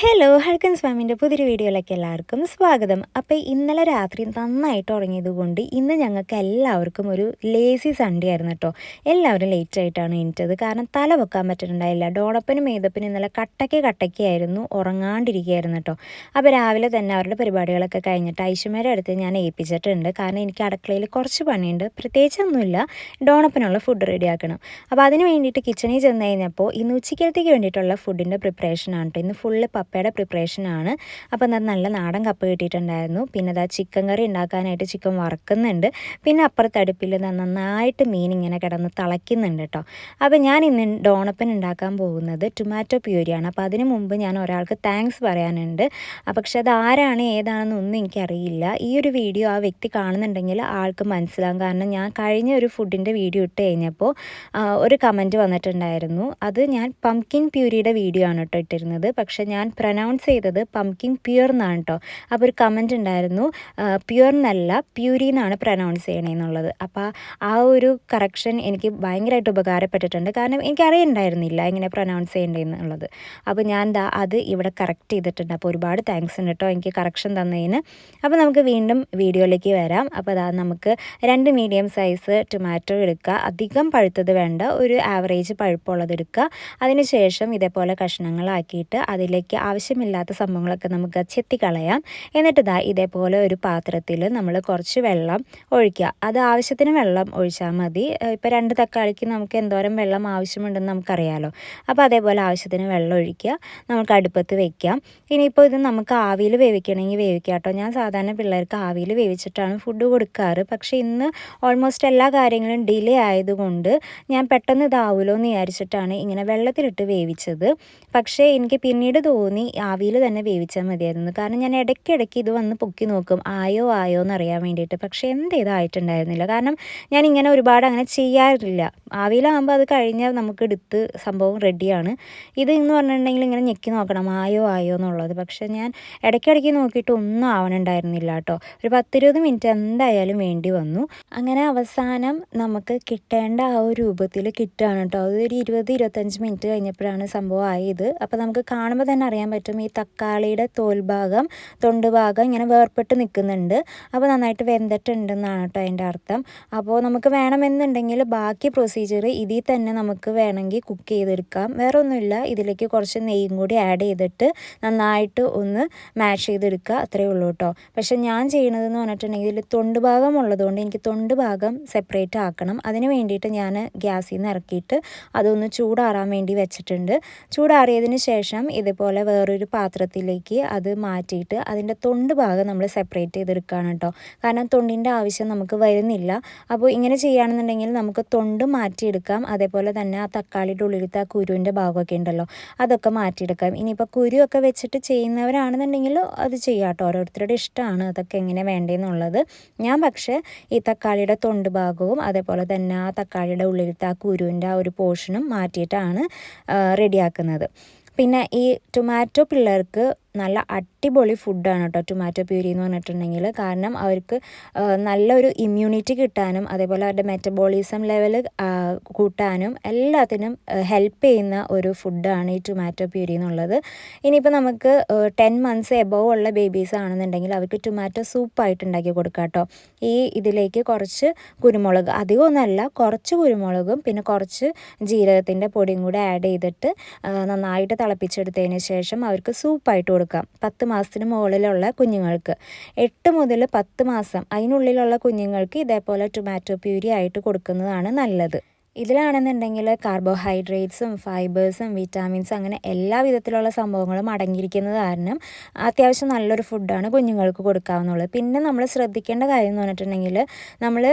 Hello ഹൽക്കൻസ് ഫാമിൻ്റെ പുതിയൊരു വീഡിയോയിലേക്ക് എല്ലാവർക്കും സ്വാഗതം. അപ്പോൾ ഇന്നലെ രാത്രി നന്നായിട്ട് ഉറങ്ങിയത് കൊണ്ട് ഇന്ന് ഞങ്ങൾക്ക് എല്ലാവർക്കും ഒരു ലേസി സൺഡേ ആയിരുന്നു കേട്ടോ. എല്ലാവരും ലേറ്റ് ആയിട്ടാണ് എണീറ്റത്. കാരണം തല വെക്കാൻ പറ്റുന്നുണ്ടായില്ല. ഡോണപ്പനും മേതപ്പനും ഇന്നലെ കട്ടയ്ക്കായിരുന്നു, ഉറങ്ങാണ്ടിരിക്കുകയായിരുന്നു കേട്ടോ. അപ്പോൾ രാവിലെ തന്നെ അവരുടെ പരിപാടികളൊക്കെ കഴിഞ്ഞിട്ട് ഐശ്വര്യയുടെ അടുത്ത് ഞാൻ ഏൽപ്പിച്ചിട്ടുണ്ട്. കാരണം എനിക്ക് അടുക്കളയിൽ കുറച്ച് പണിയുണ്ട്, പ്രത്യേകിച്ചൊന്നുമില്ല. ഡോണപ്പനുള്ള ഫുഡ് റെഡിയാക്കണം. അപ്പോൾ അതിന് വേണ്ടിയിട്ട് കിച്ചണിൽ ചെന്ന് കഴിഞ്ഞപ്പോൾ ഇന്ന് ഉച്ചയ്ക്കലത്തേക്ക് വേണ്ടിയിട്ടുള്ള ഫുഡിൻ്റെ പ്രിപ്പറേഷനാണ് കേട്ടോ. ഇന്ന് ഫുള്ള് കപ്പയുടെ പ്രിപ്പറേഷനാണ്. അപ്പോൾ അത് നല്ല നാടൻ കപ്പ കിട്ടിയിട്ടുണ്ടായിരുന്നു. പിന്നെ അതാ ചിക്കൻ കറി ഉണ്ടാക്കാനായിട്ട് ചിക്കൻ വറക്കുന്നുണ്ട്. പിന്നെ അപ്പുറത്ത് അടുപ്പിൽ നന്നായിട്ട് മീൻ ഇങ്ങനെ കിടന്ന് തിളയ്ക്കുന്നുണ്ട് കേട്ടോ. അപ്പോൾ ഞാൻ ഇന്ന് ഡോണപ്പൻ ഉണ്ടാക്കാൻ പോകുന്നത് ടൊമാറ്റോ പ്യൂരിയാണ്. അപ്പോൾ അതിന് മുമ്പ് ഞാൻ ഒരാൾക്ക് താങ്ക്സ് പറയാനുണ്ട്. പക്ഷെ അത് ആരാണ് ഏതാണെന്നൊന്നും എനിക്കറിയില്ല. ഈ ഒരു വീഡിയോ ആ വ്യക്തി കാണുന്നുണ്ടെങ്കിൽ ആൾക്ക് മനസ്സിലാകും. കാരണം ഞാൻ കഴിഞ്ഞ ഒരു ഫുഡിൻ്റെ വീഡിയോ ഇട്ട് കഴിഞ്ഞപ്പോൾ ഒരു കമൻറ്റ് വന്നിട്ടുണ്ടായിരുന്നു. അത് ഞാൻ പംകിൻ പ്യൂരിയുടെ വീഡിയോ ആണ് കേട്ടോ ഇട്ടിരുന്നത്. പക്ഷെ ഞാൻ പ്രൊനൗൺസ് ചെയ്തത് പംകിൻ പ്യൂർ എന്നാണ് കേട്ടോ. അപ്പോൾ ഒരു കമൻറ്റ് ഉണ്ടായിരുന്നു, പ്യൂർ എന്നല്ല പ്യൂരി എന്നാണ് പ്രൊനൗൺസ് ചെയ്യണമെന്നുള്ളത്. അപ്പോൾ ആ ഒരു കറക്ഷൻ എനിക്ക് ഭയങ്കരമായിട്ട് ഉപകാരപ്പെട്ടിട്ടുണ്ട്. കാരണം എനിക്കറിയണ്ടായിരുന്നില്ല എങ്ങനെ പ്രൊനൗൺസ് ചെയ്യേണ്ടതെന്നുള്ളത്. അപ്പോൾ ഞാൻ അത് ഇവിടെ കറക്റ്റ് ചെയ്തിട്ടുണ്ട്. അപ്പോൾ ഒരുപാട് താങ്ക്സ് ഉണ്ട് കേട്ടോ എനിക്ക് കറക്ഷൻ തന്നതിന്. അപ്പോൾ നമുക്ക് വീണ്ടും വീഡിയോയിലേക്ക് വരാം. അപ്പോൾ നമുക്ക് 2 മീഡിയം സൈസ് ടൊമാറ്റോ എടുക്കുക. അധികം പഴുത്തത് വേണ്ട, ഒരു ആവറേജ് പഴുപ്പുള്ളത് എടുക്കുക. അതിന് ശേഷം ഇതേപോലെ കഷ്ണങ്ങളാക്കിയിട്ട് അതിലേക്ക് ആവശ്യമില്ലാത്ത സംഭവങ്ങളൊക്കെ നമുക്ക് ചെത്തിക്കളയാം. എന്നിട്ട് ഇതേപോലെ ഒരു പാത്രത്തിൽ നമ്മൾ കുറച്ച് വെള്ളം ഒഴിക്കുക. അത് ആവശ്യത്തിന് വെള്ളം ഒഴിച്ചാൽ മതി. ഇപ്പോൾ 2 തക്കാളിക്ക് നമുക്ക് എന്തോരം വെള്ളം ആവശ്യമുണ്ടെന്ന് നമുക്കറിയാമല്ലോ. അപ്പോൾ അതേപോലെ ആവശ്യത്തിന് വെള്ളം ഒഴിക്കുക. നമുക്ക് അടുപ്പത്ത് വയ്ക്കാം. ഇനിയിപ്പോൾ ഇത് നമുക്ക് ആവിയിൽ വേവിക്കണമെങ്കിൽ വേവിക്കാം കേട്ടോ. ഞാൻ സാധാരണ പിള്ളേർക്ക് ആവിയിൽ വേവിച്ചിട്ടാണ് ഫുഡ് കൊടുക്കാറ്. പക്ഷേ ഇന്ന് ഓൾമോസ്റ്റ് എല്ലാ കാര്യങ്ങളും ഡിലേ ആയതുകൊണ്ട് ഞാൻ പെട്ടെന്ന് ഇതാവുമല്ലോ എന്ന് വിചാരിച്ചിട്ടാണ് ഇങ്ങനെ വെള്ളത്തിലിട്ട് വേവിച്ചത്. പക്ഷേ എനിക്ക് പിന്നീട് തോന്നി ആവിയിൽ തന്നെ വേവിച്ചാൽ മതിയായിരുന്നു. കാരണം ഞാൻ ഇടയ്ക്കിടയ്ക്ക് ഇത് വന്ന് പൊക്കി നോക്കും ആയോ എന്നറിയാൻ വേണ്ടിയിട്ട്. പക്ഷേ ഇതായിട്ടുണ്ടായിരുന്നില്ല. കാരണം ഞാൻ ഇങ്ങനെ ഒരുപാട് അങ്ങനെ ചെയ്യാറില്ല. ആവിയിലാകുമ്പോൾ അത് കഴിഞ്ഞാൽ നമുക്ക് എടുത്ത് സംഭവം റെഡിയാണ്. ഇത് എന്ന് പറഞ്ഞിട്ടുണ്ടെങ്കിൽ ഇങ്ങനെ ഞെക്കി നോക്കണം ആയോ എന്നുള്ളത്. പക്ഷേ ഞാൻ ഇടയ്ക്കിടയ്ക്ക് നോക്കിയിട്ട് ഒന്നും ആവണുണ്ടായിരുന്നില്ല കേട്ടോ. ഒരു 10-20 മിനിറ്റ് എന്തായാലും വേണ്ടി വന്നു. അങ്ങനെ അവസാനം നമുക്ക് കിട്ടേണ്ട ആ ഒരു രൂപത്തിൽ കിട്ടുകയാണ് കേട്ടോ. അതൊരു 20-25 മിനിറ്റ് കഴിഞ്ഞപ്പോഴാണ് സംഭവം ആയത്. അപ്പോൾ നമുക്ക് കാണുമ്പോൾ തന്നെ അറിയാൻ പറ്റും ഈ തക്കാളിയുടെ തൊണ്ട് ഭാഗം ഇങ്ങനെ വേർപെട്ട് നിൽക്കുന്നുണ്ട്. അപ്പോൾ നന്നായിട്ട് വെന്തിട്ടുണ്ടെന്നാണ് കേട്ടോ അതിൻ്റെ അർത്ഥം. അപ്പോൾ നമുക്ക് വേണമെന്നുണ്ടെങ്കിൽ ബാക്കി പ്രൊസീജിയർ ഇതിൽ തന്നെ നമുക്ക് വേണമെങ്കിൽ കുക്ക് ചെയ്തെടുക്കാം. വേറെ ഒന്നുമില്ല, ഇതിലേക്ക് കുറച്ച് നെയ്യും കൂടി ആഡ് ചെയ്തിട്ട് നന്നായിട്ട് ഒന്ന് മാഷ് ചെയ്തെടുക്കുക, അത്രയേ ഉള്ളൂ കേട്ടോ. പക്ഷെ ഞാൻ ചെയ്യണതെന്ന് പറഞ്ഞിട്ടുണ്ടെങ്കിൽ ഇതിൽ തൊണ്ട് ഭാഗം ഉള്ളതുകൊണ്ട് എനിക്ക് തൊണ്ട് ഭാഗം സെപ്പറേറ്റ് ആക്കണം. അതിന് വേണ്ടിയിട്ട് ഞാൻ ഗ്യാസിൽ നിന്ന് ഇറക്കിയിട്ട് അതൊന്ന് ചൂടാറാൻ വേണ്ടി വെച്ചിട്ടുണ്ട്. ചൂടാറിയതിന് ശേഷം ഇതുപോലെ വേറൊരു പാത്രത്തിലേക്ക് അത് മാറ്റിയിട്ട് അതിൻ്റെ തൊണ്ട് ഭാഗം നമ്മൾ സെപ്പറേറ്റ് ചെയ്തെടുക്കുകയാണ് കേട്ടോ. കാരണം തൊണ്ടിൻ്റെ ആവശ്യം നമുക്ക് വരുന്നില്ല. അപ്പോൾ ഇങ്ങനെ ചെയ്യുകയാണെന്നുണ്ടെങ്കിൽ നമുക്ക് തൊണ്ട് മാറ്റിയെടുക്കാം. അതേപോലെ തന്നെ ആ തക്കാളിയുടെ ഉള്ളിലത്തെ ആ കുരുവിൻ്റെ ഭാഗമൊക്കെ ഉണ്ടല്ലോ, അതൊക്കെ മാറ്റിയെടുക്കാം. ഇനിയിപ്പോൾ കുരുവൊക്കെ വെച്ചിട്ട് ചെയ്യുന്നവരാണെന്നുണ്ടെങ്കിൽ അത് ചെയ്യാം കേട്ടോ. ഓരോരുത്തരുടെ ഇഷ്ടമാണ് അതൊക്കെ എങ്ങനെ വേണ്ടതെന്നുള്ളത്. ഞാൻ പക്ഷേ ഈ തക്കാളിയുടെ തൊണ്ട് ഭാഗവും അതേപോലെ തന്നെ ആ തക്കാളിയുടെ ഉള്ളിലത്തെ ആ കുരുവിൻ്റെ ആ ഒരു പോർഷനും മാറ്റിയിട്ടാണ് റെഡിയാക്കുന്നത്. പിന്നെ ഈ ടൊമാറ്റോ പിള്ളേർക്ക് നല്ല അടിപൊളി ഫുഡാണ് കേട്ടോ ടൊമാറ്റോ പ്യൂരി എന്ന് പറഞ്ഞിട്ടുണ്ടെങ്കിൽ. കാരണം അവർക്ക് നല്ലൊരു ഇമ്മ്യൂണിറ്റി കിട്ടാനും അതേപോലെ അവരുടെ മെറ്റബോളിസം ലെവൽ കൂട്ടാനും എല്ലാത്തിനും ഹെൽപ്പ് ചെയ്യുന്ന ഒരു ഫുഡാണ് ഈ ടൊമാറ്റോ പ്യൂരി എന്നുള്ളത്. ഇനിയിപ്പോൾ നമുക്ക് 10 മന്ത്സ് എബോവ് ഉള്ള ബേബീസ് ആണെന്നുണ്ടെങ്കിൽ അവർക്ക് ടൊമാറ്റോ സൂപ്പായിട്ട് ഉണ്ടാക്കി കൊടുക്കാം കേട്ടോ. ഇതിലേക്ക് കുറച്ച് കുരുമുളക്, അധികമൊന്നുമല്ല, കുറച്ച് കുരുമുളകും പിന്നെ കുറച്ച് ജീരകത്തിൻ്റെ പൊടിയും കൂടെ ആഡ് ചെയ്തിട്ട് നന്നായിട്ട് തിളപ്പിച്ചെടുത്തതിന് ശേഷം അവർക്ക് സൂപ്പായിട്ട് കൊടുക്കാം. 10 മാസത്തിന് മുകളിലുള്ള കുഞ്ഞുങ്ങൾക്ക്, 8 മുതൽ 10 മാസം അതിനുള്ളിലുള്ള കുഞ്ഞുങ്ങൾക്ക് ഇതേപോലെ ടൊമാറ്റോ പ്യൂരി ആയിട്ട് കൊടുക്കുന്നതാണ് നല്ലത്. ഇതിലാണെന്നുണ്ടെങ്കിൽ കാർബോഹൈഡ്രേറ്റ്സും ഫൈബേഴ്സും വിറ്റാമിൻസും അങ്ങനെ എല്ലാ വിധത്തിലുള്ള സംഭവങ്ങളും അടങ്ങിയിരിക്കുന്നത് കാരണം അത്യാവശ്യം നല്ലൊരു ഫുഡാണ് കുഞ്ഞുങ്ങൾക്ക് കൊടുക്കാവുന്നുള്ളത്. പിന്നെ നമ്മൾ ശ്രദ്ധിക്കേണ്ട കാര്യം എന്ന് പറഞ്ഞിട്ടുണ്ടെങ്കിൽ നമ്മൾ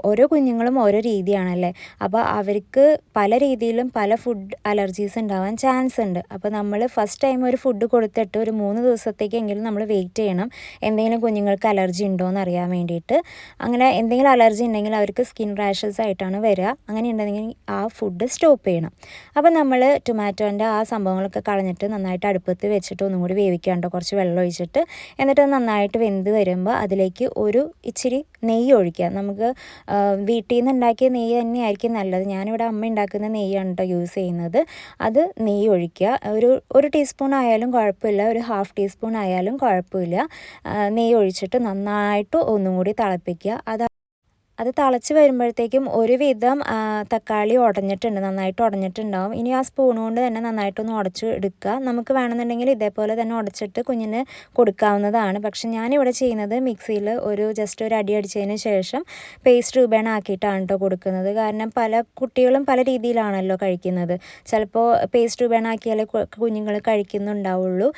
ഓരോ കുഞ്ഞുങ്ങളും ഓരോ രീതിയാണല്ലേ. അപ്പോൾ അവർക്ക് പല രീതിയിലും പല ഫുഡ് അലർജീസ് ഉണ്ടാവാൻ ചാൻസ് ഉണ്ട്. അപ്പോൾ നമ്മൾ ഫസ്റ്റ് ടൈം ഒരു ഫുഡ് കൊടുത്തിട്ട് ഒരു 3 ദിവസത്തേക്കെങ്കിലും നമ്മൾ വെയിറ്റ് ചെയ്യണം, എന്തെങ്കിലും കുഞ്ഞുങ്ങൾക്ക് അലർജി ഉണ്ടോ എന്ന് അറിയാൻ വേണ്ടിയിട്ട്. അങ്ങനെ എന്തെങ്കിലും അലർജി ഉണ്ടെങ്കിൽ അവർക്ക് സ്കിൻ റാഷസ് ആയിട്ടാണ് വരിക. അങ്ങനെ വേണമെങ്കിൽ ആ ഫുഡ് സ്റ്റോപ്പ് ചെയ്യണം. അപ്പോൾ നമ്മൾ ടൊമാറ്റോൻ്റെ ആ സംഭവങ്ങളൊക്കെ കളഞ്ഞിട്ട് നന്നായിട്ട് അടുപ്പത്ത് വെച്ചിട്ട് ഒന്നും കൂടി വേവിക്കാണ്ട് കുറച്ച് വെള്ളം ഒഴിച്ചിട്ട് എന്നിട്ട് നന്നായിട്ട് വെന്ത് വരുമ്പോൾ അതിലേക്ക് ഒരു ഇച്ചിരി നെയ്യ് ഒഴിക്കുക. നമുക്ക് വീട്ടിൽ നിന്ന് ഉണ്ടാക്കിയ നെയ്യ് തന്നെയായിരിക്കും നല്ലത്. ഞാനിവിടെ അമ്മ ഉണ്ടാക്കുന്ന നെയ്യാണ് കേട്ടോ യൂസ് ചെയ്യുന്നത്. അത് നെയ്യ് ഒഴിക്കുക. ഒരു ടീസ്പൂൺ ആയാലും കുഴപ്പമില്ല, ഒരു ഹാഫ് ടീസ്പൂൺ ആയാലും കുഴപ്പമില്ല. നെയ്യ് ഒഴിച്ചിട്ട് നന്നായിട്ട് ഒന്നും കൂടി തിളപ്പിക്കുക. അത് തിളച്ച് വരുമ്പോഴത്തേക്കും ഒരുവിധം തക്കാളി ഉടഞ്ഞിട്ടുണ്ട്, നന്നായിട്ട് ഉടഞ്ഞിട്ടുണ്ടാവും. ഇനി ആ സ്പൂൺ കൊണ്ട് തന്നെ നന്നായിട്ടൊന്ന് ഉടച്ച് എടുക്കുക. നമുക്ക് വേണമെന്നുണ്ടെങ്കിൽ ഇതേപോലെ തന്നെ ഉടച്ചിട്ട് കുഞ്ഞിന് കൊടുക്കാവുന്നതാണ്. പക്ഷെ ഞാനിവിടെ ചെയ്യുന്നത് മിക്സിയിൽ ജസ്റ്റ് ഒരു അടി അടിച്ചതിന് ശേഷം പേസ്റ്റ് രൂപേണ ആക്കിയിട്ടാണ് കേട്ടോ കൊടുക്കുന്നത്. കാരണം പല കുട്ടികളും പല രീതിയിലാണല്ലോ കഴിക്കുന്നത്. ചിലപ്പോൾ പേസ്റ്റ് രൂപേണ ആക്കിയാലേ കുഞ്ഞുങ്ങൾ കഴിക്കുന്നുണ്ടാവുള്ളൂ,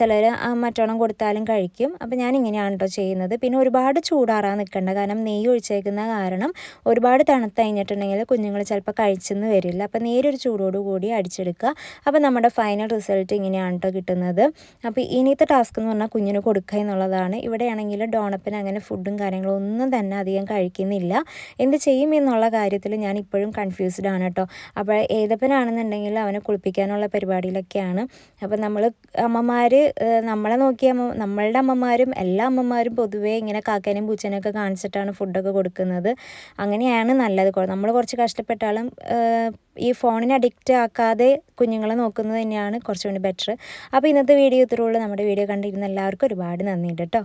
ചിലർ മറ്റോണം കൊടുത്താലും കഴിക്കും. അപ്പോൾ ഞാൻ ഇങ്ങനെയാണ് കേട്ടോ ചെയ്യുന്നത്. പിന്നെ ഒരുപാട് ചൂടാറാൻ നിൽക്കേണ്ട, കാരണം നെയ്യ് ഒഴിച്ചേക്കുന്ന കാരണം ഒരുപാട് തണുത്ത് കഴിഞ്ഞിട്ടുണ്ടെങ്കിൽ കുഞ്ഞുങ്ങൾ ചിലപ്പോൾ കഴിച്ചെന്ന് വരില്ല. അപ്പോൾ നേരൊരു ചൂടോട് കൂടി അടിച്ചെടുക്കുക. അപ്പോൾ നമ്മുടെ ഫൈനൽ റിസൾട്ട് ഇങ്ങനെയാണ് കേട്ടോ കിട്ടുന്നത്. അപ്പോൾ ഇനിയത്തെ ടാസ്ക് എന്ന് പറഞ്ഞാൽ കുഞ്ഞിന് കൊടുക്കുക എന്നുള്ളതാണ്. ഇവിടെയാണെങ്കിൽ ഡോണപ്പിന് അങ്ങനെ ഫുഡും കാര്യങ്ങളും ഒന്നും തന്നെ അധികം കഴിക്കുന്നില്ല. എന്ത് ചെയ്യും എന്നുള്ള കാര്യത്തിൽ ഞാൻ ഇപ്പോഴും കൺഫ്യൂസ്ഡ് ആണ് കേട്ടോ. അപ്പോൾ ഏതപ്പനാണെന്നുണ്ടെങ്കിൽ അവനെ കുളിപ്പിക്കാനുള്ള പരിപാടിയിലൊക്കെയാണ്. അപ്പോൾ അമ്മമാർ നമ്മളെ നോക്കിയ നമ്മളുടെ അമ്മമാരും എല്ലാ അമ്മമാരും പൊതുവേ ഇങ്ങനെ കാക്കേനെയും പൂച്ചേനെയൊക്കെ കാണിച്ചിട്ടാണ് ഫുഡൊക്കെ കൊടുക്കുന്നത്. അങ്ങനെയാണ് നല്ലത്. നമ്മൾ കുറച്ച് കഷ്ടപ്പെട്ടാലും ഈ ഫോണിന് അഡിക്റ്റ് ആക്കാതെ കുഞ്ഞുങ്ങളെ നോക്കുന്നത് തന്നെയാണ് കുറച്ചുകൂടി ബെറ്റർ. അപ്പോൾ ഇന്നത്തെ വീഡിയോ ഇത്രയുള്ളൂ. നമ്മുടെ വീഡിയോ കണ്ടിരുന്ന എല്ലാവർക്കും ഒരുപാട് നന്ദിയുണ്ട് കേട്ടോ.